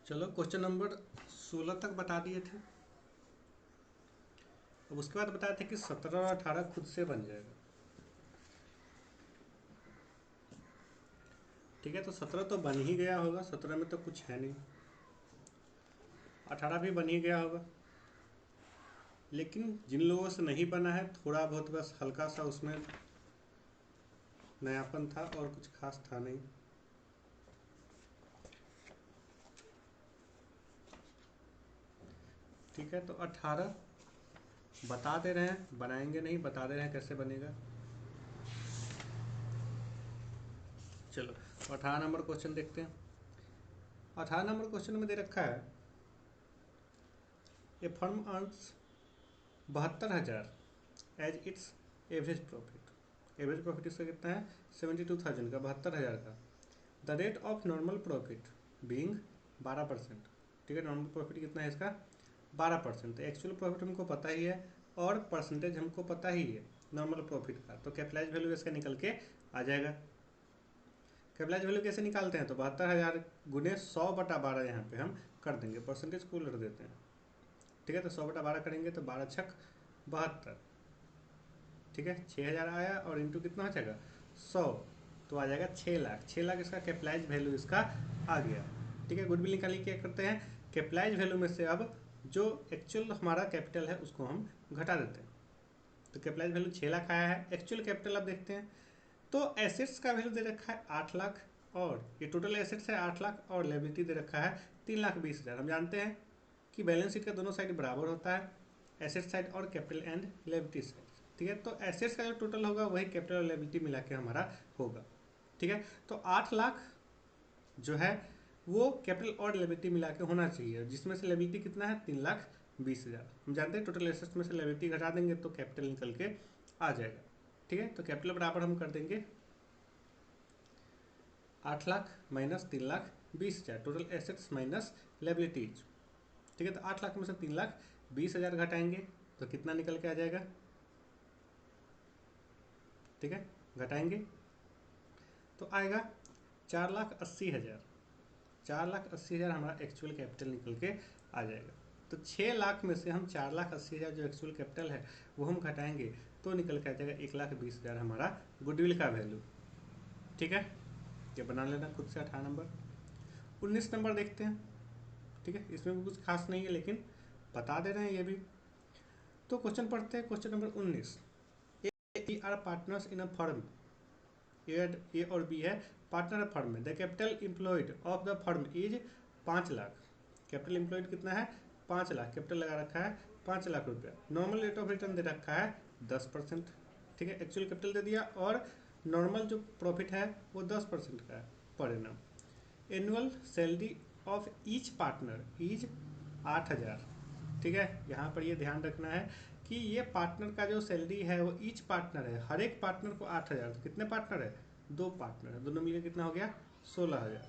चलो question number 16 तक बता दिए थे। अब उसके बाद बताया था कि 17 और 18 खुद से बन जाएगा। ठीक है, तो 17 तो बन ही गया होगा, 17 में तो कुछ है नहीं। 18 भी बन ही गया होगा, लेकिन जिन लोगों से नहीं बना है थोड़ा बहुत बस हल्का सा उसमें नयापन था और कुछ खास था नहीं। ठीक है, तो 18 बता दे रहे हैं, बनाएंगे नहीं, बता दे रहे हैं कैसे बनेगा। चलो 18 नंबर क्वेश्चन देखते हैं। 18 नंबर क्वेश्चन में दे रखा है a firm earns 72,000 as its average profit. Average profit इसका कितना है? 72,000 का, 72,000 का। The rate of normal profit being 12%। ठीक है, नॉर्मल प्रॉफिट कितना है इसका? 12%। तो एक्चुअल प्रॉफिट हमको पता ही है और परसेंटेज हमको पता ही है नॉर्मल प्रॉफिट का, तो कैपिटलाइज वैल्यू इसका निकल के आ जाएगा। कैपिटलाइज वैल्यू कैसे निकालते हैं? तो 72,000 गुने 100/12 यहाँ पे हम कर देंगे, परसेंटेज को उलट देते हैं। ठीक है, तो 100/12 करेंगे तो 12 छक 72। ठीक है, 6,000 आया और इंटू कितना हो जाएगा? 100, तो आ जाएगा 6 लाख। 6 लाख इसका कैपिटलाइज वैल्यू इसका आ गया। ठीक है, गुडविल निकालने क्या करते हैं? कैपिटलाइज वैल्यू में से अब जो एक्चुअल हमारा कैपिटल है उसको हम घटा देते हैं। तो कैपिटलाइज वैल्यू 6 लाख आया है, एक्चुअल कैपिटल अब देखते हैं। तो एसेट्स का वैल्यू दे रखा है 8 लाख, और ये टोटल एसेट्स है 8 लाख, और लायबिलिटी दे रखा है 3,20,000। हम जानते हैं कि बैलेंस शीट का दोनों साइड बराबर होता है, एसेट साइड और कैपिटल एंड लायबिलिटी साइड। ठीक है, तो एसेट्स का जो टोटल होगा वही कैपिटल और लायबिलिटी मिला के हमारा होगा। ठीक है, तो 8 लाख जो है वो कैपिटल और लायबिलिटी मिला के होना चाहिए, जिसमें से लायबिलिटी कितना है? 3,20,000। हम जानते हैं टोटल एसेट्स में से लायबिलिटी घटा देंगे तो कैपिटल निकल के आ जाएगा। ठीक है, तो कैपिटल बराबर हम कर देंगे 8 lakh minus 3,20,000, total assets minus liabilities. ठीक है, तो 8 लाख में से 3,20,000 घटाएंगे तो कितना निकल के आ जाएगा? ठीक है, घटाएंगे तो आएगा 4,80,000। 4,80,000 हमारा एक्चुअल कैपिटल निकल के आ जाएगा। तो 6 लाख में से हम 4,80,000 जो एक्चुअल कैपिटल है वो हम घटाएंगे तो निकल के आ जाएगा 1,20,000 हमारा गुडविल का वैल्यू। ठीक है, ये बना लेना खुद से। 18 नंबर। 19 नंबर देखते हैं। ठीक है, इसमें भी कुछ खास नहीं है लेकिन बता दे रहे हैं ये भी। तो क्वेश्चन पढ़ते हैं, question number 19। A R partners in a firm. A और बी है पार्टनर फर्म में। The capital employed of the firm is 5 lakh. Capital employed कितना है? 5 लाख। कैपिटल लगा रखा है 5 लाख रुपया। नॉर्मल रेट ऑफ रिटर्न दे रखा है 10%। ठीक है, एक्चुअल कैपिटल दे दिया और नॉर्मल जो प्रॉफिट है वो 10% का है per annum. Annual salary of each partner is 8,000। ठीक है, यहाँ पर ये ध्यान रखना है कि ये पार्टनर का जो सैलरी है वो ईच पार्टनर है, हर एक पार्टनर को 8,000। तो कितने पार्टनर है? 2 पार्टनर है, दोनों मिलकर कितना हो गया? 16,000।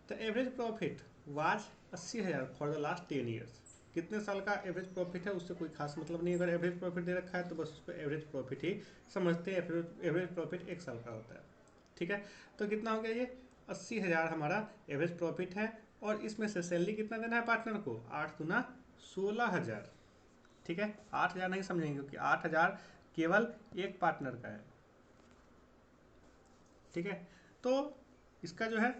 तो average profit was 80,000 for the last 10 years. कितने साल का एवरेज प्रॉफिट है उससे कोई खास मतलब नहीं। अगर एवरेज प्रॉफिट दे रखा है तो बस उसको एवरेज प्रॉफिट ही समझते हैं। एवरेज प्रॉफिट 1 साल का होता है। ठीक है, तो कितना हो गया? ये 80,000 हमारा एवरेज प्रॉफिट है, और इसमें से सैलरी कितना देना है पार्टनर को? 8 × 16,000। ठीक है, 8,000 नहीं समझेंगे क्योंकि 8,000 केवल एक पार्टनर का है। ठीक है, तो इसका जो है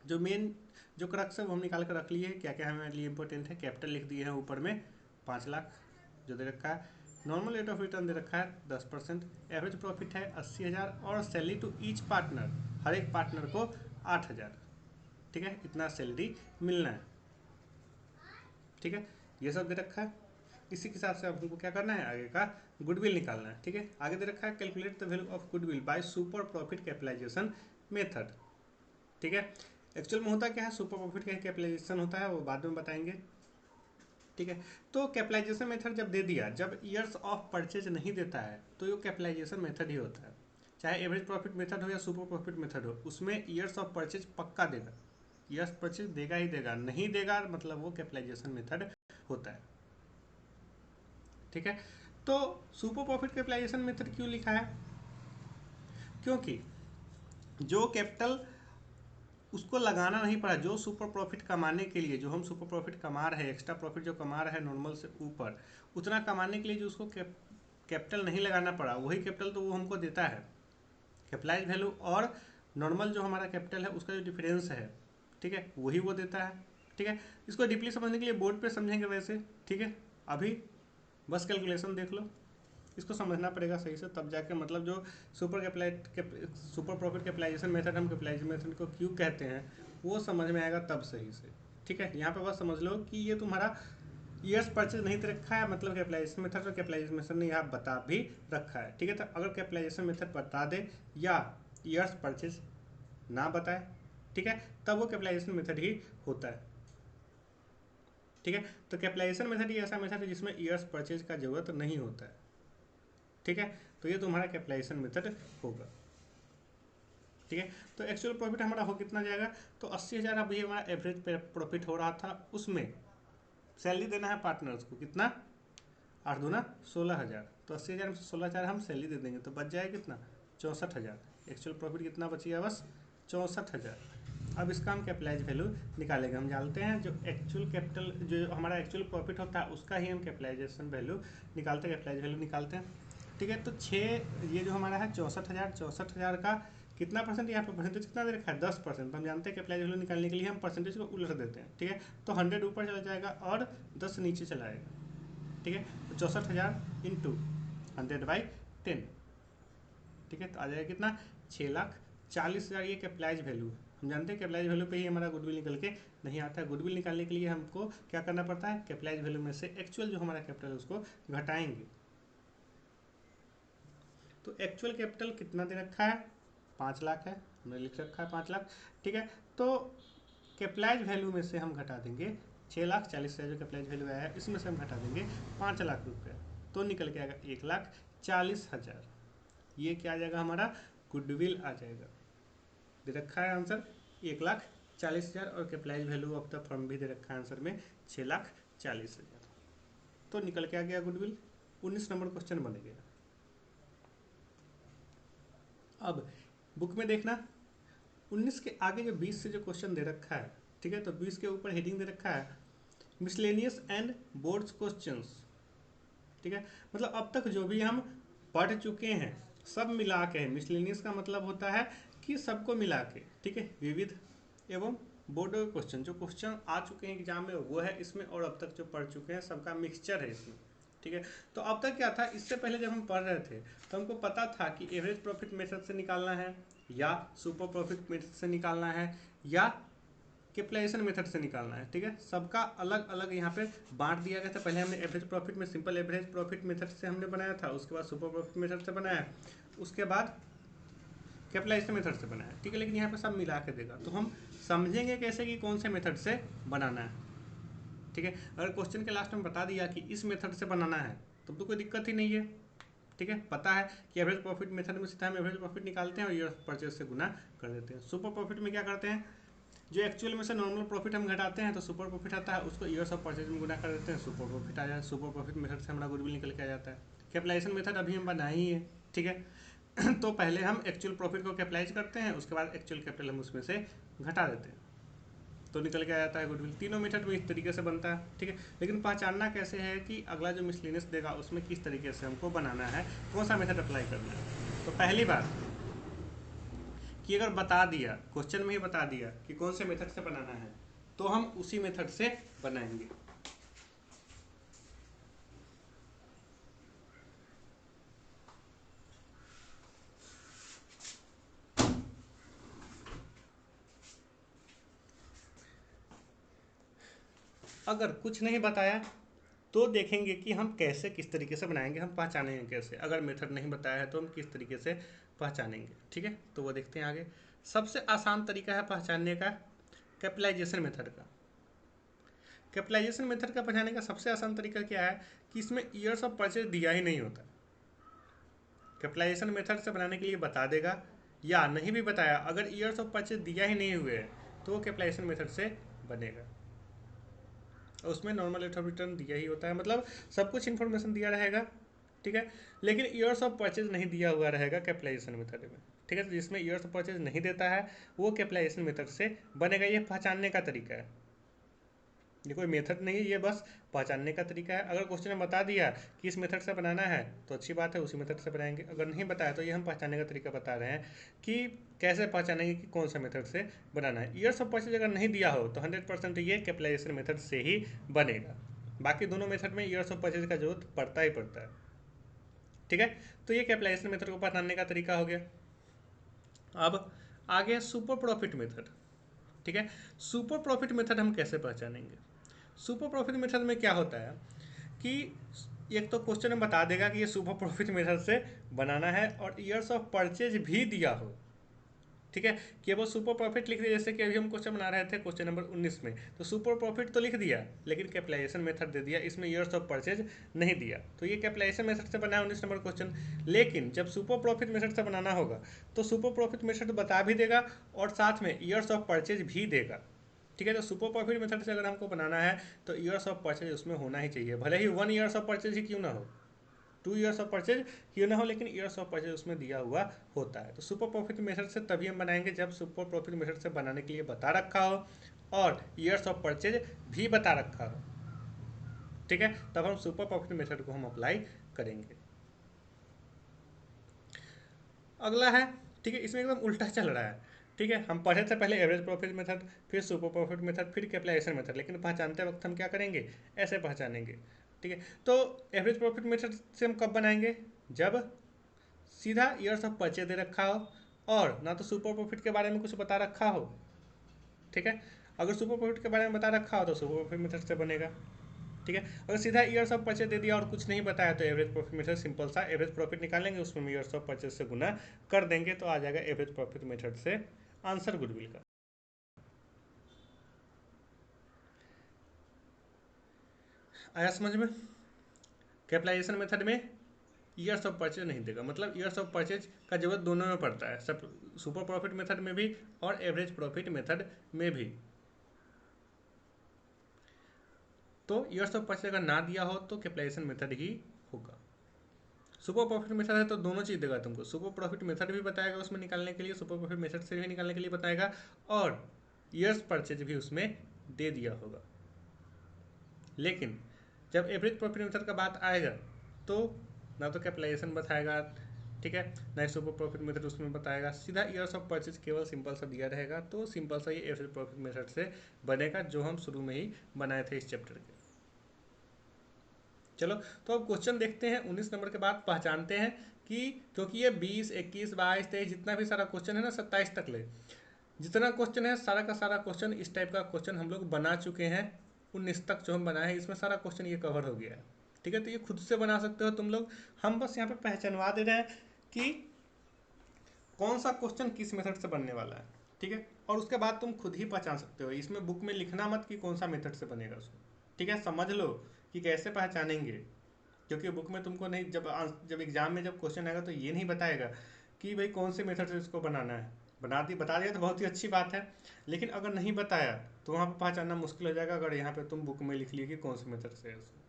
जो मेन जो क्रक्स है वो हम निकाल कर रख लिए। क्या क्या हमारे लिए इंपॉर्टेंट है? कैपिटल लिख दिए हैं ऊपर में 5 लाख जो दे रखा है। नॉर्मल रेट ऑफ रिटर्न दे रखा है 10%। एवरेज प्रॉफिट है 80,000, और सैलरी टू ईच पार्टनर, हर एक पार्टनर को 8,000। ठीक है, इतना सैलरी मिलना है। ठीक है, ये सब दे रखा है। इसी के हिसाब से अब हमको क्या करना है? आगे का गुडविल निकालना है। ठीक है, आगे दे रखा है calculate the value of goodwill by super profit capitalization method. ठीक है, एक्चुअल में होता क्या है? सुपर प्रॉफिट का कैपिटलाइजेशन होता है, वो बाद में बताएंगे। ठीक है, तो कैपिटलाइजेशन मेथड जब दे दिया, जब ईयर्स ऑफ परचेज नहीं देता है तो ये कैपिटलाइजेशन मेथड ही होता है। चाहे एवरेज प्रॉफिट मेथड हो या सुपर प्रॉफिट मेथड हो, उसमें ईयर्स ऑफ परचेज पक्का देगा। ईयर्स परचेज देगा ही देगा, नहीं देगा मतलब वो कैपिटलाइजेशन मेथड होता है। ठीक है, तो सुपर प्रॉफिट कैपिटलाइजेशन मेथड क्यों लिखा है? क्योंकि जो कैपिटल उसको लगाना नहीं पड़ा। जो सुपर प्रॉफिट कमाने के लिए, जो हम सुपर प्रॉफिट कमा रहे हैं, एक्स्ट्रा प्रॉफिट जो कमा रहे हैं नॉर्मल से ऊपर, उतना कमाने के लिए जो उसको कैपिटल नहीं लगाना पड़ा, वही कैपिटल तो वो हमको देता है। कैपिटलाइज वैल्यू और नॉर्मल जो हमारा कैपिटल है उसका जो डिफरेंस है, ठीक है, वही वो देता है। ठीक है, इसको डीपली समझने के लिए बोर्ड पे समझेंगे वैसे। ठीक है, अभी बस कैलकुलेशन देख लो, इसको समझना पड़ेगा सही से, तब जाके मतलब जो सुपर प्रॉफिट कैपिटलाइजेशन मेथड, हम कैपिटलाइजेशन मेथड को क्यों कहते हैं वो समझ में आएगा तब सही से। ठीक है, यहाँ पे बस समझ लो कि ये तुम्हारा ईयर्स परचेज नहीं दे रखा है, मतलब कैपिटलाइजेशन मेथड और कैपिटलाइजेशन मेथड ने यहाँ बता भी रखा है। ठीक है, तो अगर कैपिटलाइजेशन मेथड बता दे या ईयर्स परचेज ना बताए, ठीक है, तब वो कैपिटलाइजेशन मेथड ही होता है। ठीक है, तो कैपिटलाइजेशन मेथड ही ऐसा मेथड है जिसमें ईयर्स परचेज का जरूरत नहीं होता है। ठीक है, तो ये तुम्हारा कैपिटलाइजेशन मेथड होगा। ठीक है, तो एक्चुअल प्रॉफिट हमारा हो कितना जाएगा, तो 80,000 अभी हमारा एवरेज प्रॉफिट हो रहा था, उसमें सैलरी देना है पार्टनर्स को, कितना, 8 दूना 16,000, तो 80,000 में से 16,000 हम सैलरी दे देंगे, तो बच जाएगा कितना, 64,000। एक्चुअल प्रॉफिट कितना बचिएगा, बस 64,000। अब इसका हम कैपिटलाइज वैल्यू निकालेंगे। हम जानते हैं जो एक्चुअल कैपिटल, जो हमारा एक्चुअल प्रॉफिट होता है उसका ही हम कैपिटलाइजेशन वैल्यू निकालते हैं, कैपिटलाइज वैल्यू निकालते हैं। ठीक है, तो 6, ये जो हमारा है 64,000, 64,000 का कितना परसेंट, यहाँ पर परसेंटेज कितना दे रखा है, 10%। हम जानते हैं कैपिटलाइज वैल्यू निकालने के लिए हम परसेंटेज को उलट देते हैं। ठीक है, तो 100 ऊपर चला जाएगा और 10 नीचे चला आएगा। ठीक है, तो 64,000 इंटू 100/10। ठीक है, तो आ जाएगा कितना, 6,40,000। ये कैपिटलाइज वैल्यू है। हम जानते हैं कैपिटलाइज वैल्यू पे ही हमारा गुडविल निकल के नहीं आता है। गुडविल निकालने के लिए हमको क्या करना पड़ता है, कैपिटलाइज वैल्यू में से एक्चुअल जो हमारा कैपिटल है उसको घटाएंगे। तो एक्चुअल कैपिटल कितना दे रखा है, 5 लाख है, हमने लिख रखा है 5 लाख। ठीक है, तो कैपिटलाइज वैल्यू में से हम घटा देंगे 6,40,000, जो कैपिटलाइज वैल्यू आया है इसमें से हम घटा देंगे 5 लाख रुपये, तो निकल के आएगा 1,40,000। ये क्या आ जाएगा, हमारा गुडविल आ जाएगा। दे रखा है आंसर 1,40,000 और capitalize value of the firm भी दे रखा है आंसर में 6,40,000, तो निकल के आ गया गुडविल। 19 नंबर क्वेश्चन बन गया। अब बुक में देखना 19 के आगे जो 20 से जो क्वेश्चन दे रखा है, ठीक है, तो 20 के ऊपर हेडिंग दे रखा है मिसलेनियस एंड बोर्ड्स क्वेश्चंस। ठीक है, मतलब अब तक जो भी हम पढ़ चुके हैं सब मिला के है। मिसलेनियस का मतलब होता है कि सबको मिला के, ठीक है, विविध एवं बोर्ड क्वेश्चन, जो क्वेश्चन आ चुके हैं एग्जाम में वो है इसमें, और अब तक जो पढ़ चुके हैं सबका मिक्सचर है इसमें। ठीक है, तो अब तक क्या था, इससे पहले जब हम पढ़ रहे थे तो हमको पता था कि एवरेज प्रॉफिट मेथड से निकालना है या सुपर प्रॉफिट मेथड से निकालना है या कैपिटलाइजेशन मेथड से निकालना है। ठीक है, सबका अलग अलग यहाँ पे बांट दिया गया था। पहले हमने एवरेज प्रॉफिट में सिंपल एवरेज प्रॉफिट मेथड से हमने बनाया था, उसके बाद सुपर प्रॉफिट मेथड से बनाया, उसके बाद कैपिटलाइजेशन मेथड से बनाया। ठीक है, लेकिन यहाँ पे सब मिला के देगा, तो हम समझेंगे कैसे कि कौन से मेथड से बनाना है। ठीक है, अगर क्वेश्चन के लास्ट में बता दिया कि इस मेथड से बनाना है तब तो कोई दिक्कत ही नहीं है। ठीक है, पता है कि एवरेज प्रॉफिट मेथड में सीधा हम एवरेज प्रॉफिट निकालते हैं और ईयर परचेज से गुना कर देते हैं। सुपर प्रॉफिट में क्या करते हैं, जो एक्चुअल में से नॉर्मल प्रॉफिट हम घटाते हैं तो सुपर प्रॉफिट आता है, उसको ईयर्स ऑफ परचेज में गुना कर देते हैं, सुपर प्रॉफिट आ जाए। सुपर प्रॉफिट मेथड से हमारा गुडविल निकल के आ जाता है। कैपिटलाइजेशन मेथड अभी हम बनाए ही है। ठीक है, तो पहले हम एक्चुअल प्रॉफिट को कैपिटलाइज करते हैं, उसके बाद एक्चुअल कैपिटल हम उसमें से घटा देते हैं, तो निकल के आ जाता है गुडविल। तीनों मेथड में इस तरीके से बनता है। ठीक है, लेकिन पहचानना कैसे है कि अगला जो मिसलेनियस देगा उसमें किस तरीके से हमको बनाना है, कौन सा मेथड अप्लाई करना है। तो पहली बात कि अगर बता दिया, क्वेश्चन में ही बता दिया कि कौन से मेथड से बनाना है, तो हम उसी मेथड से बनाएंगे। अगर कुछ नहीं बताया तो देखेंगे कि हम कैसे किस तरीके से बनाएंगे, हम पहचानेंगे कैसे। अगर मेथड नहीं बताया है तो हम किस तरीके से पहचानेंगे। ठीक है, तो वो देखते हैं आगे। सबसे आसान तरीका है पहचानने का कैपिटलाइजेशन मेथड का। कैपिटलाइजेशन मेथड का पहचानने का सबसे आसान तरीका क्या है कि इसमें ईयर्स ऑफ परचेज दिया ही नहीं होता। कैपिटलाइजेशन मेथड से बनाने के लिए बता देगा या नहीं भी बताया, अगर ईयर्स ऑफ परचेज दिया ही नहीं हुए तो वो कैपिटलाइजेशन मेथड से बनेगा। और उसमें नॉर्मल रेट ऑफ रिटर्न दिया ही होता है, मतलब सब कुछ इन्फॉर्मेशन दिया रहेगा। ठीक है, लेकिन ईयर्स ऑफ परचेज नहीं दिया हुआ रहेगा कैपिटलाइजेशन मेथड में। ठीक है। तो जिसमें ईयर्स ऑफ परचेज नहीं देता है वो कैपिटलाइजेशन मेथड से बनेगा। ये पहचानने का तरीका है, ये कोई मेथड नहीं है, ये बस पहचानने का तरीका है। अगर क्वेश्चन में बता दिया कि इस मेथड से बनाना है तो अच्छी बात है, उसी मेथड से बनाएंगे। अगर नहीं बताया तो ये हम पहचानने का तरीका बता रहे हैं कि कैसे पहचानेंगे कि कौन सा मेथड से बनाना है। ईयर्स ऑफ परचेज अगर नहीं दिया हो तो 100% ये कैपिटलाइजेशन मेथड से ही बनेगा। बाकी दोनों मेथड में ईयर्स ऑफ परचेज का जरूरत पड़ता ही पड़ता है, ठीक है। तो ये कैपिटलाइजेशन मेथड को पहचानने का तरीका हो गया। अब आगे सुपर प्रॉफिट मेथड, ठीक है। सुपर प्रॉफिट मेथड हम कैसे पहचानेंगे? सुपर प्रॉफिट मेथड में क्या होता है कि एक तो क्वेश्चन में बता देगा कि ये सुपर प्रॉफिट मेथड से बनाना है और ईयर्स ऑफ परचेज भी दिया हो, ठीक है। कि वो सुपर प्रॉफिट लिख दिया, जैसे कि अभी हम क्वेश्चन बना रहे थे क्वेश्चन नंबर 19 में, तो सुपर प्रॉफिट तो लिख दिया लेकिन कैपिटलाइजेशन मेथड दे दिया, इसमें ईयर्स ऑफ परचेज नहीं दिया, तो ये कैपिटलाइजेशन मेथड से बना है 19 नंबर क्वेश्चन। लेकिन जब सुपर प्रॉफिट मेथड से बनाना होगा तो सुपर प्रॉफिट मेथड बता भी देगा और साथ में ईयर्स ऑफ परचेज भी देगा, ठीक है। तो सुपर प्रॉफिट मेथड से अगर हमको बनाना है तो ईयर्स ऑफ परचेज उसमें होना ही चाहिए, भले ही 1 ईयर्स ऑफ परचेज ही क्यों ना हो, 2 ईयर्स ऑफ परचेज क्यों ना हो, लेकिन ईयर्स ऑफ परचेज उसमें दिया हुआ होता है। तो सुपर प्रॉफिट मेथड से तभी हम बनाएंगे जब सुपर प्रॉफिट मेथड से बनाने के लिए बता रखा हो और ईयर्स ऑफ परचेज भी बता रखा हो, ठीक है। तब हम सुपर प्रॉफिट मेथड को हम अप्लाई करेंगे। अगला है, ठीक है, इसमें एकदम उल्टा चल रहा है, ठीक है। हम पढ़े थे पहले एवरेज प्रॉफिट मेथड, फिर सुपर प्रॉफिट मेथड, फिर कैपिटलाइजेशन मेथड, लेकिन पहचानते वक्त हम क्या करेंगे, ऐसे पहचानेंगे, ठीक है। तो एवरेज प्रॉफिट मेथड से हम कब बनाएंगे, जब सीधा ईयर्स ऑफ परचेज दे रखा हो और ना तो सुपर प्रॉफिट के बारे में कुछ बता रखा हो, ठीक है। अगर सुपर प्रॉफिट के बारे में बता रखा हो तो सुपर प्रॉफिट मेथड से बनेगा, ठीक है। अगर सीधा ईयर्स ऑफ परचेज दे दिया और कुछ नहीं बताया तो एवरेज प्रॉफिट मेथड, सिंपल सा एवरेज प्रॉफिट निकालेंगे, उसमें ईयर्स ऑफ परचेज से गुना कर देंगे तो आ जाएगा एवरेज प्रॉफिट मेथड से आंसर गुडविल का। आया समझ में? कैपिटलाइजेशन मेथड में ईयर्स ऑफ परचेज नहीं देगा, मतलब ईयर्स ऑफ परचेज का जरूरत दोनों में पड़ता है, सब सुपर प्रॉफिट मेथड में भी और एवरेज प्रॉफिट मेथड में भी। तो ईयर्स ऑफ परचेज अगर ना दिया हो तो कैपिटलाइजेशन मेथड ही होगा। सुपर प्रॉफिट मेथड है तो दोनों चीज़ देगा तुमको, सुपर प्रॉफिट मेथड भी बताएगा उसमें निकालने के लिए, सुपर प्रॉफिट मेथड से भी निकालने के लिए बताएगा और ईयर्स परचेज भी उसमें दे दिया होगा। लेकिन जब एवरेज प्रॉफिट मेथड का बात आएगा तो ना तो कैपिटलाइजेशन बताएगा, ठीक है, ना ही सुपर प्रॉफिट मेथड उसमें बताएगा, सीधा ईयर्स ऑफ परचेज केवल सिंपल सा दिया रहेगा। तो सिंपल सा ये एवरेज प्रॉफिट मेथड से बनेगा जो हम शुरू में ही बनाए थे इस चैप्टर के। चलो तो अब क्वेश्चन देखते हैं 19 नंबर के बाद पहचानते हैं कि, क्योंकि ये 20, 21, 22, 23 जितना भी सारा क्वेश्चन है ना 27 तक ले जितना क्वेश्चन है सारा का सारा क्वेश्चन इस टाइप का क्वेश्चन हम लोग बना चुके हैं। 19 तक जो हम बनाए हैं इसमें सारा क्वेश्चन ये कवर हो गया है, ठीक है। तो ये खुद से बना सकते हो तुम लोग, हम बस यहाँ पे पहचानवा दे रहे हैं कि कौन सा क्वेश्चन किस मेथड से बनने वाला है, ठीक है। और उसके बाद तुम खुद ही पहचान सकते हो, इसमें बुक में लिखना मत कि कौन सा मेथड से बनेगा उसको, ठीक है। समझ लो कि कैसे पहचानेंगे, क्योंकि बुक में तुमको नहीं, जब एग्जाम में जब क्वेश्चन आएगा तो ये नहीं बताएगा कि भाई कौन से मेथड से इसको बनाना है। बता दिया तो बहुत ही अच्छी बात है, लेकिन अगर नहीं बताया तो वहाँ पर पहचानना मुश्किल हो जाएगा अगर यहाँ पे तुम बुक में लिख लिए कि कौन से मेथड से है उसको,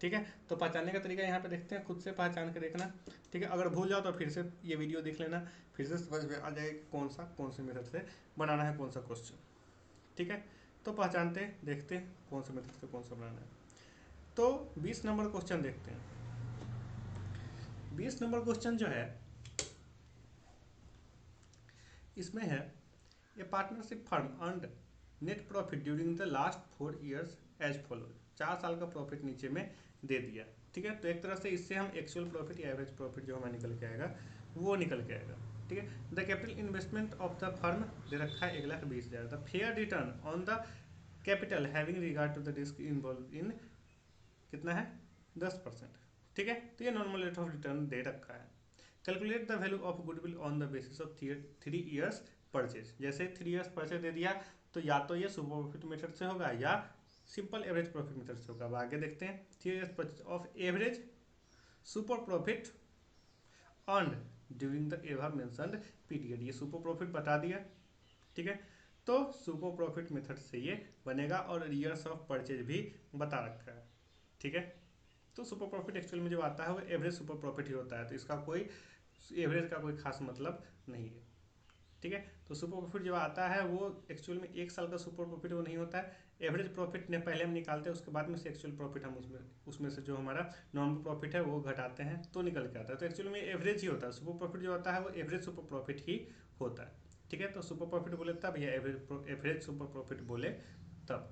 ठीक है। तो पहचानने का तरीका यहाँ पे देखते हैं, खुद से पहचान के देखना, ठीक है। अगर भूल जाओ तो फिर से ये वीडियो देख लेना, फिर से समझ में आ जाएगा कि कौन से मेथड से बनाना है कौन सा क्वेश्चन, ठीक है। तो पहचानते हैं, देखते हैं कौन से मेथड से कौन सा बनाना है। तो 20 नंबर क्वेश्चन देखते हैं। 20 नंबर क्वेश्चन जो है इसमें है, a partnership firm earned net profit during the last 4 years as follows. 4 साल का प्रॉफिट नीचे में दे दिया, ठीक है। तो एक तरह से इससे हम एक्चुअल प्रॉफिट या एवरेज प्रॉफिट जो हमारा निकल के आएगा वो निकल के आएगा, ठीक है। The capital investment of the firm दे रखा है 1,20,000। The fair return on the capital having regard to the risk involve in कितना है 10%, ठीक है। तो ये नॉर्मल रेट ऑफ रिटर्न दे रखा है। Calculate the value of goodwill on the basis of 3 years purchase. जैसे 3 ईयर्स परचेज दे दिया तो या तो ये सुपर प्रॉफिट मेथड से होगा या सिंपल एवरेज प्रॉफिट मेथड से होगा। अब आगे देखते हैं, 3 years purchase of average super profit earned during the ever mentioned period. ये सुपर प्रॉफिट बता दिया, ठीक है। तो सुपर प्रॉफिट मेथड से ये बनेगा और ईयर्स ऑफ परचेज भी बता रखा है, ठीक है। तो सुपर प्रॉफिट एक्चुअल में जो आता है वो एवरेज सुपर प्रॉफिट ही होता है, तो इसका कोई एवरेज का कोई खास मतलब नहीं है। ठीक है, तो सुपर प्रॉफिट जो आता है वो एक्चुअल में 1 साल का सुपर प्रॉफिट वो नहीं होता है। एवरेज प्रॉफिट ने पहले हम निकालते हैं, उसके बाद में से एक्चुअल प्रॉफिट हम उसमें से जो हमारा नॉर्मल प्रॉफिट है वो घटाते हैं तो निकल के आता है। तो एक्चुअल में एवरेज ही होता है, सुपर प्रॉफिट जो होता है वो एवरेज सुपर प्रॉफिट ही होता है। ठीक है, तो सुपर प्रॉफिट बोले तब, या एवरेज सुपर प्रॉफिट बोले तब,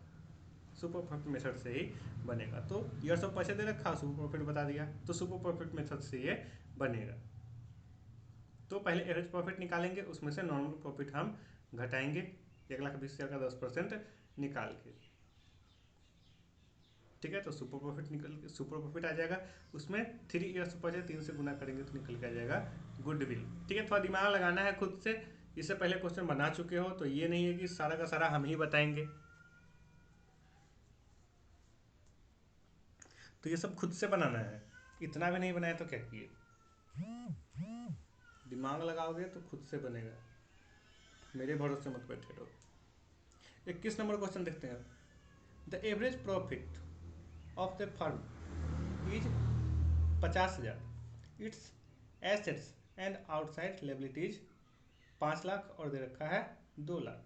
सुपर प्रॉफिट मेथड से ही बनेगा। तो ईयर्स ऑफ परचेज दे रखा, सुपर प्रॉफिट बता दिया, तो सुपर प्रॉफिट मेथड से ये बनेगा। तो पहले एवरेज प्रॉफिट निकालेंगे, उसमें से नॉर्मल प्रॉफिट हम घटाएंगे 1,20,000 का 10% निकाल के। ठीक है, तो सुपर प्रॉफिट आ जाएगा। उसमें 3 ईयर्स परचेज 3 से गुना करेंगे तो निकल के आ जाएगा गुडविल। ठीक है, थोड़ा दिमाग लगाना है खुद से, इससे पहले क्वेश्चन बना चुके हो, तो ये नहीं है कि सारा का सारा हम ही बताएंगे। तो ये सब खुद से बनाना है, इतना भी नहीं बनाया तो क्या किए। दिमाग लगाओगे तो खुद से बनेगा, मेरे भरोसे मत बैठे रहो। 21 नंबर क्वेश्चन देखते हैं। The average profit of the firm is 50,000, its assets and outside liabilities 5 lakh और दे रखा है 2 लाख।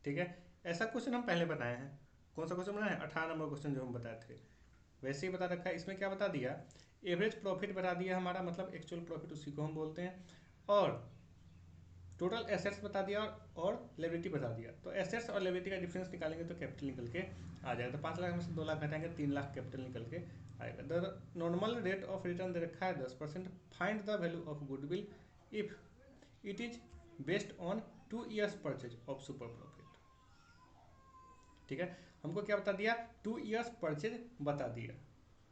ठीक है, ऐसा क्वेश्चन हम पहले बनाए हैं। कौन सा क्वेश्चन बनाया है? 18 नंबर क्वेश्चन जो हम बताए थे वैसे ही बता रखा है। इसमें क्या बता दिया, एवरेज प्रॉफिट बता दिया हमारा, मतलब एक्चुअल प्रॉफिट उसी को हम बोलते हैं, और टोटल एसेट्स बता दिया और लेबिलिटी बता दिया। तो एसेट्स और लेबिलिटी का डिफरेंस निकालेंगे तो कैपिटल निकल के आ जाएगा। तो 5 लाख में से 2 लाख घटाएंगे 3 लाख कैपिटल निकल के आएगा। The normal rate of return दे रखा है 10%। Find the value of goodwill if it is based on 2 years purchase of super profit. ठीक है, हमको क्या बता दिया, 2 ईयर्स परचेज बता दिया।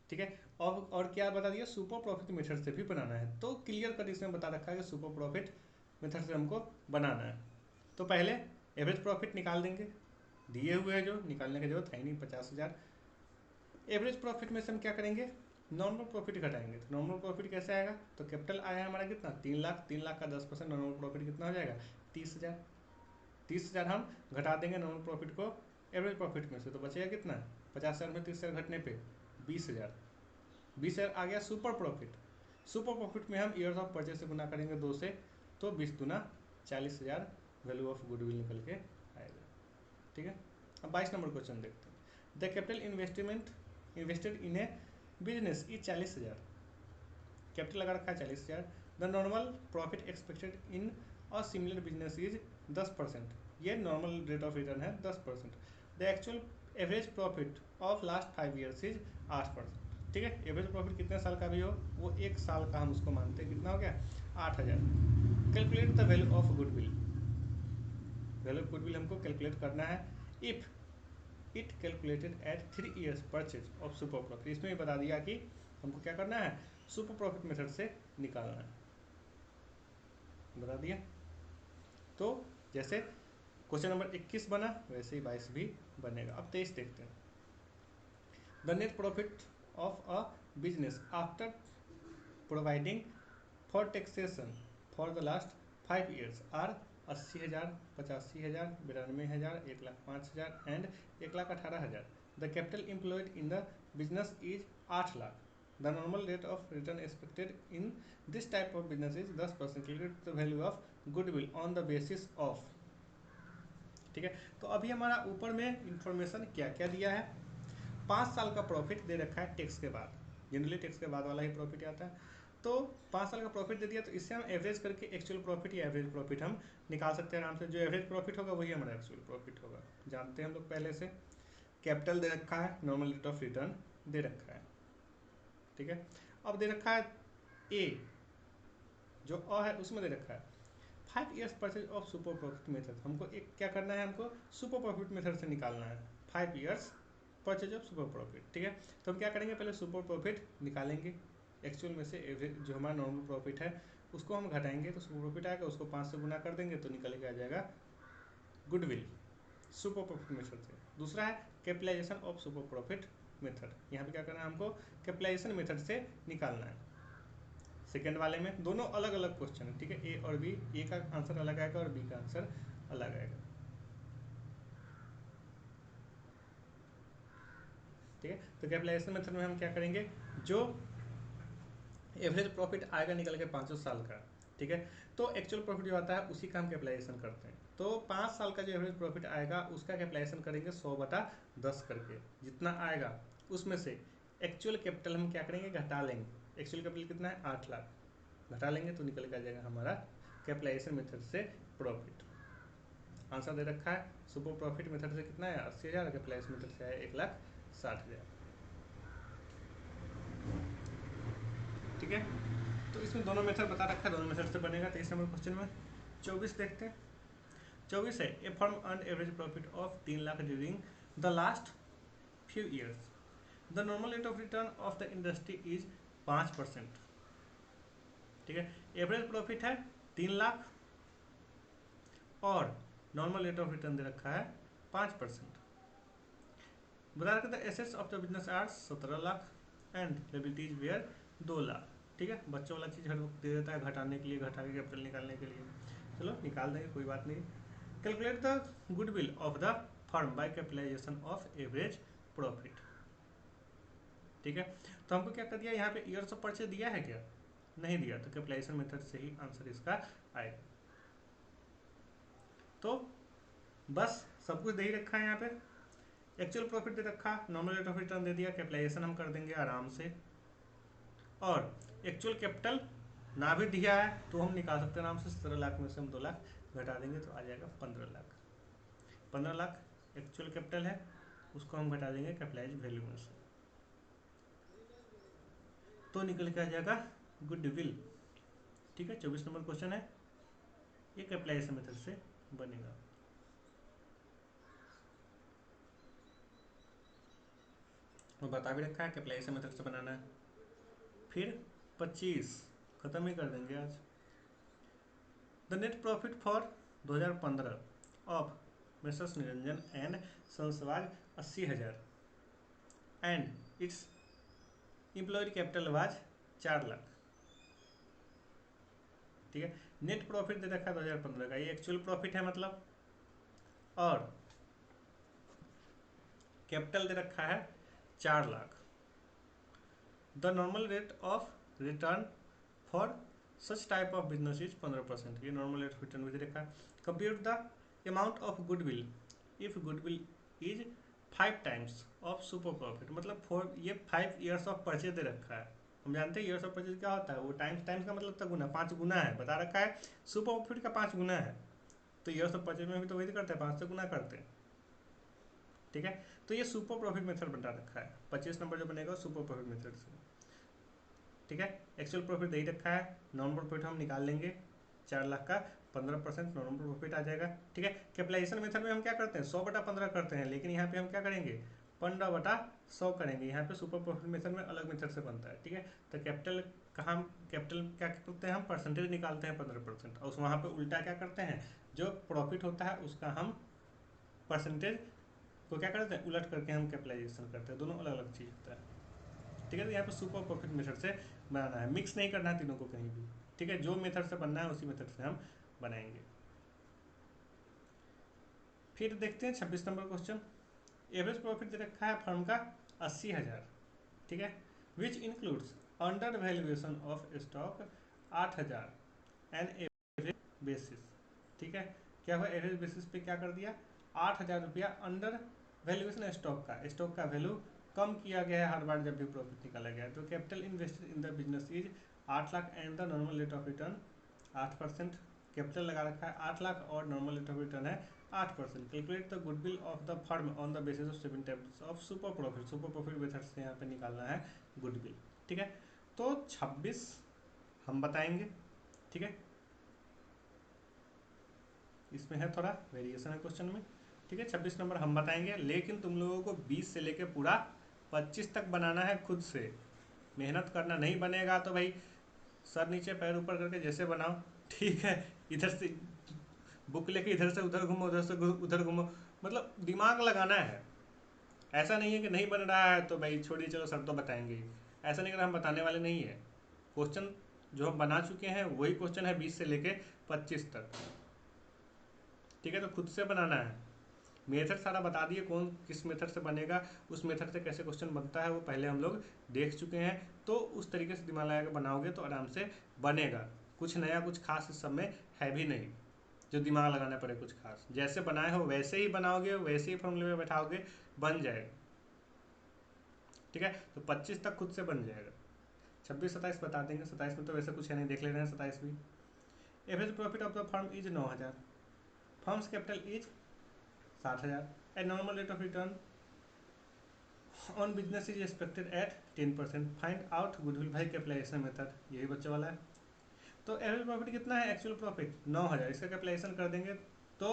ठीक है, और क्या बता दिया, सुपर प्रॉफिट मेथड से भी बनाना है। तो क्लियर कट इसमें बता रखा है कि सुपर प्रॉफिट मेथड से हमको बनाना है। तो पहले एवरेज प्रॉफिट निकाल देंगे, दिए हुए है जो, निकालने की जरूरत है नहीं, 50,000। एवरेज प्रॉफिट में से हम क्या करेंगे, नॉर्मल प्रॉफिट घटाएंगे। तो नॉर्मल प्रॉफिट कैसे आएगा, तो कैपिटल आया हमारा कितना, 3 लाख। 3 लाख का 10% नॉर्मल प्रॉफिट कितना हो जाएगा, 30,000। 30,000 हम घटा देंगे नॉर्मल प्रॉफिट को एवरेज प्रॉफिट में से, तो बचेगा कितना, 50,000 में 30,000 घटने पे 20,000। 20,000 आ गया सुपर प्रॉफिट। सुपर प्रॉफिट में हम ईयर्स ऑफ परचेज से गुना करेंगे 2 से, तो 20 दूना 40,000 वैल्यू ऑफ गुडविल निकल के आएगा। ठीक है, अब 22 नंबर क्वेश्चन देखते हैं। The capital invested in A business is 40,000। Capital लगा रखा है 40,000। The normal profit expected in a similar business is 10%। ये नॉर्मल रेट ऑफ रिटर्न है 10%। The actual average profit of last 5 years is 8%। ठीक है, average profit कितने साल का भी हो, वो 1 साल का हम उसको मानते हैं। कितना हो गया, 8,000। Calculate the value of goodwill. Value of goodwill हमको कैलकुलेट करना है if it calculated at 3 years purchase of super profit. इसमें भी बता दिया कि हमको क्या करना है, सुपर प्रॉफिट मेथड से निकालना है, बता दिया। तो जैसे क्वेश्चन नंबर 21 बना वैसे ही 22 भी बनेगा। अब 23 देखते हैं। The net profit of a business after providing for taxation for the last 5 years are 80,000, 85,000, 92,000, 1,05,000 and 1,18,000। The capital employed in the business is 8 lakh. The normal rate of return expected in this type of business is 10%। Calculate the value of goodwill on the basis of. ठीक है, तो अभी हमारा ऊपर में information क्या क्या दिया है, 5 साल का प्रॉफिट दे रखा है टैक्स के बाद, जनरली टैक्स के बाद वाला ही प्रॉफिट आता है। तो 5 साल का प्रॉफिट दे दिया, तो इससे हम एवरेज करके एक्चुअल प्रॉफिट या एवरेज प्रॉफिट हम निकाल सकते हैं आराम से। जो एवरेज प्रॉफिट होगा वही हमारा एक्चुअल प्रॉफिट होगा, जानते हैं हम लोग पहले से। कैपिटल दे रखा है, नॉर्मल रेट ऑफ रिटर्न दे रखा है। ठीक है, अब दे रखा है ए, जो अ है उसमें दे रखा है 5 years purchase of super profit method. हमको एक क्या करना है, हमको सुपर प्रॉफिट मेथड से निकालना है 5 years purchase of super profit. ठीक है, तो हम क्या करेंगे, पहले सुपर प्रॉफिट निकालेंगे एक्चुअल में से। एवरेज जो हमारा नॉर्मल प्रॉफिट है उसको हम घटाएंगे, तो सुपर प्रॉफिट आएगा, उसको 5 से गुना कर देंगे तो निकल के आ जाएगा गुडविल सुपर प्रॉफिट मेथड से। दूसरा है capitalization of super profit method. यहाँ पे क्या करना है, हमको कैपिटलाइजेशन मेथड से निकालना है। सेकेंड वाले में दोनों अलग अलग क्वेश्चन है। ठीक है, ए और बी, ए का आंसर अलग आएगा और बी का आंसर अलग आएगा। ठीक है, तो कैपिटलाइजेशन मेथड में हम क्या करेंगे, जो एवरेज प्रॉफिट आएगा निकल के 500 साल का, ठीक है। तो एक्चुअल प्रॉफिट जो आता है उसी का हम कैपिटलाइजेशन करते हैं। तो 5 साल का जो एवरेज प्रॉफिट आएगा उसका कैपिटलाइजेशन करेंगे 100/10 करके, जितना आएगा उसमें से एक्चुअल कैपिटल हम क्या करेंगे, घटा लेंगे। एक्चुअल कैपिटल कितना है, 8 लाख, घटा लेंगे तो निकल के आ जाएगा हमारा कैपिटलाइजेशन मेथड से प्रॉफिट। आंसर दे रखा है, सुपर प्रॉफिट मेथड से कितना है 80,000, कैपिटलाइजेशन मेथड से है 1,60,000, ठीक है। तो इसमें दोनों मेथड बता रखा है, दोनों मेथड से बनेगा। 23 नंबर क्वेश्चन में 24 देखते हैं। 24 है, a firm earn average profit of 3 lakh during the last few years, the normal rate of return of the industry is 5%, ठीक है। एवरेज प्रॉफिट है 3 लाख और नॉर्मल रेट ऑफ रिटर्न दे रखा है 5%। बता रखा था assets of the business are 17 lakh and liabilities were 2 lakh, ठीक है। बच्चों वाला चीज़ दे देता है घटाने के लिए, घटा के कैपिटल निकालने के लिए। चलो निकाल देंगे, कोई बात नहीं। Calculate the goodwill of the firm by capitalization of average profit, ठीक है। तो हमको क्या कर दिया, यहाँ पे ईयर्स ऑफ परचेज दिया है क्या, नहीं दिया, तो कैपिटलाइजेशन मेथड से ही आंसर इसका आएगा। तो बस सब कुछ दे ही रखा है यहाँ पे। एक्चुअल प्रॉफिट दे रखा, नॉर्मल रेट ऑफ रिटर्न दे दिया, कैपिटलाइजेशन हम कर देंगे आराम से। और एक्चुअल कैपिटल ना भी दिया है तो हम निकाल सकते हैं आराम से। 17 लाख में से हम 2 लाख घटा देंगे तो आ जाएगा 15 लाख। 15 लाख एक्चुअल कैपिटल है, उसको हम घटा देंगे कैपिटलाइज वैल्यू में से, तो निकल के आ जाएगा गुडविल, ठीक है। 24 नंबर क्वेश्चन है, ये कैपिटलाइजेशन मेथड से बनेगा। और बता भी रखा है कैपिटलाइजेशन मेथड से बनाना है। फिर 25 खत्म ही कर देंगे आज। The net profit for 2015 of Mrs Niranjan and sons was 80,000 and its employed capital was 4 lakh, ठीक है। नेट प्रॉफिट दे रखा है 2015 का, ये एक्चुअल प्रॉफिट है मतलब, और कैपिटल दे रखा है 4 lakh. The normal rate of return for such type of business is 15%, ये नॉर्मल रेट ऑफ रिटर्न भी दे रखा है। Compute the amount of goodwill if goodwill is 5 times of super profit, मतलब ये 5 ईयर्स ऑफ परचेज दे रखा है। हम जानते हैं ईयर्स ऑफ परचेज क्या होता है, वो टाइम्स का मतलब था गुना, 5 गुना है, बता रखा है सुपर प्रॉफिट का 5 गुना है। तो ईयर्स ऑफ परचेज में भी तो वही करते हैं, 5 से गुना करते हैं, ठीक है। तो ये सुपर प्रॉफिट मेथड बता रखा है। 25 नंबर जो बनेगा सुपर प्रॉफिट मेथड से, ठीक है। एक्चुअल प्रॉफिट दे रखा है, नॉर्मल प्रॉफिट हम निकाल लेंगे 4 लाख का, 15% नॉर्मल प्रॉफिट आ जाएगा, ठीक है। कैपिटलाइजेशन मेथड में हम क्या करते हैं 100/15 करते हैं, लेकिन यहाँ पे हम क्या करेंगे 15/100 करेंगे। यहाँ पे सुपर प्रॉफिट मेथड में अलग मेथड से बनता है, ठीक है। तो कैपिटल क्या करते हैं हम परसेंटेज निकालते हैं 15%, और वहाँ पे उल्टा क्या करते हैं, जो प्रॉफिट होता है उसका हम परसेंटेज को क्या करते हैं उलट करके हम कैपिटलाइजेशन करते हैं, दोनों अलग अलग चीज़ होता है, ठीक है। तो यहाँ पे सुपर प्रॉफिट मेथड से बनाना है, मिक्स नहीं करना है तीनों को कहीं भी, ठीक है। जो मेथड से बनना है उसी मेथड से हम बनाएंगे। फिर देखते हैं 26 नंबर क्वेश्चन। एवरेज प्रॉफिट दे रखा है फर्म का 80,000, ठीक है, which includes under valuation of stock 8,000 and average basis, ठीक है। क्या हुआ, एवरेज बेसिस पे क्या कर दिया, 8,000 रुपया अंडर वैल्यूएशन स्टॉक का वैल्यू कम किया गया है हर बार जब भी प्रॉफिट निकाला गया है। तो capital invested in the business is 8 lakh and the normal rate of return 8%, capital लगा रखा है 8 लाख और नॉर्मल रेट ऑफ रिटर्न है 8%। Calculate the goodwill of the firm on the basis of 7 types of super profit method से यहाँ पे निकालना है गुडविल, ठीक है। तो 26 हम बताएंगे, ठीक है। इसमें है थोड़ा वेरिएशन है क्वेश्चन में, ठीक है। 26 नंबर हम बताएंगे, लेकिन तुम लोगों को 20 से लेके पूरा 25 तक बनाना है खुद से, मेहनत करना नहीं बनेगा तो भाई सर नीचे पैर ऊपर करके जैसे बनाओ, ठीक है। इधर से बुक लेके इधर से उधर घूमो, उधर से उधर घूमो, मतलब दिमाग लगाना है। ऐसा नहीं है कि नहीं बन रहा है तो भाई छोड़िए चलो सर तो बताएंगे, ऐसा नहीं कर, हम बताने वाले नहीं है। क्वेश्चन जो हम बना चुके हैं वही क्वेश्चन है 20 से लेके 25 तक, ठीक है। तो खुद से बनाना है, मेथड सारा बता दिए, कौन किस मेथड से बनेगा, उस मेथड से कैसे क्वेश्चन बनता है वो पहले हम लोग देख चुके हैं। तो उस तरीके से दिमाग लगा के बनाओगे तो आराम से बनेगा। कुछ नया कुछ खास इस सब में है भी नहीं जो दिमाग लगाना पड़े कुछ खास। जैसे बनाए हो वैसे ही बनाओगे, वैसे ही फॉर्मूले में बैठाओगे, बन जाएगा। ठीक है, तो 25 तक खुद से बन जाएगा। 26 27 बता देंगे। 27 में तो वैसे कुछ है नहीं, देख ले रहे हैं 27 भी। Average profit of the firm is 9000, firm's capital is 60,000, a normal rate of return on business is expected at 10%, find out goodwill by capitalization method, यही बच्चे वाला है। तो एवरेज प्रॉफिट कितना है, एक्चुअल प्रॉफिट 9000, इसका कैपिटलाइजेशन कर देंगे तो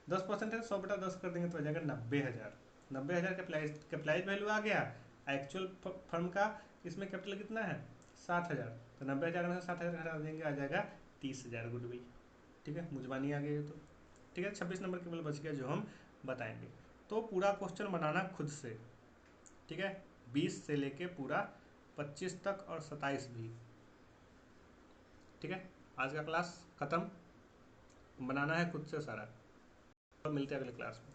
10% है, 100/10 कर देंगे तो आ जाएगा 90,000। 90,000 कैपिटलाइज वैल्यू आ गया। एक्चुअल फर्म का इसमें कैपिटल कितना है 60,000, तो 90,000 में से 60,000 हटा देंगे, आ जाएगा 30,000 गुडविल। ठीक है, मुझबानी आ गई है तो। ठीक है, 26 नंबर केवल बच गया जो हम बताएंगे। तो पूरा क्वेश्चन बनाना खुद से। ठीक है, 20 से लेके पूरा 25 तक और 27 भी। ठीक है, आज का क्लास खत्म, बनाना है खुद से सारा। अब मिलते हैं अगले क्लास में।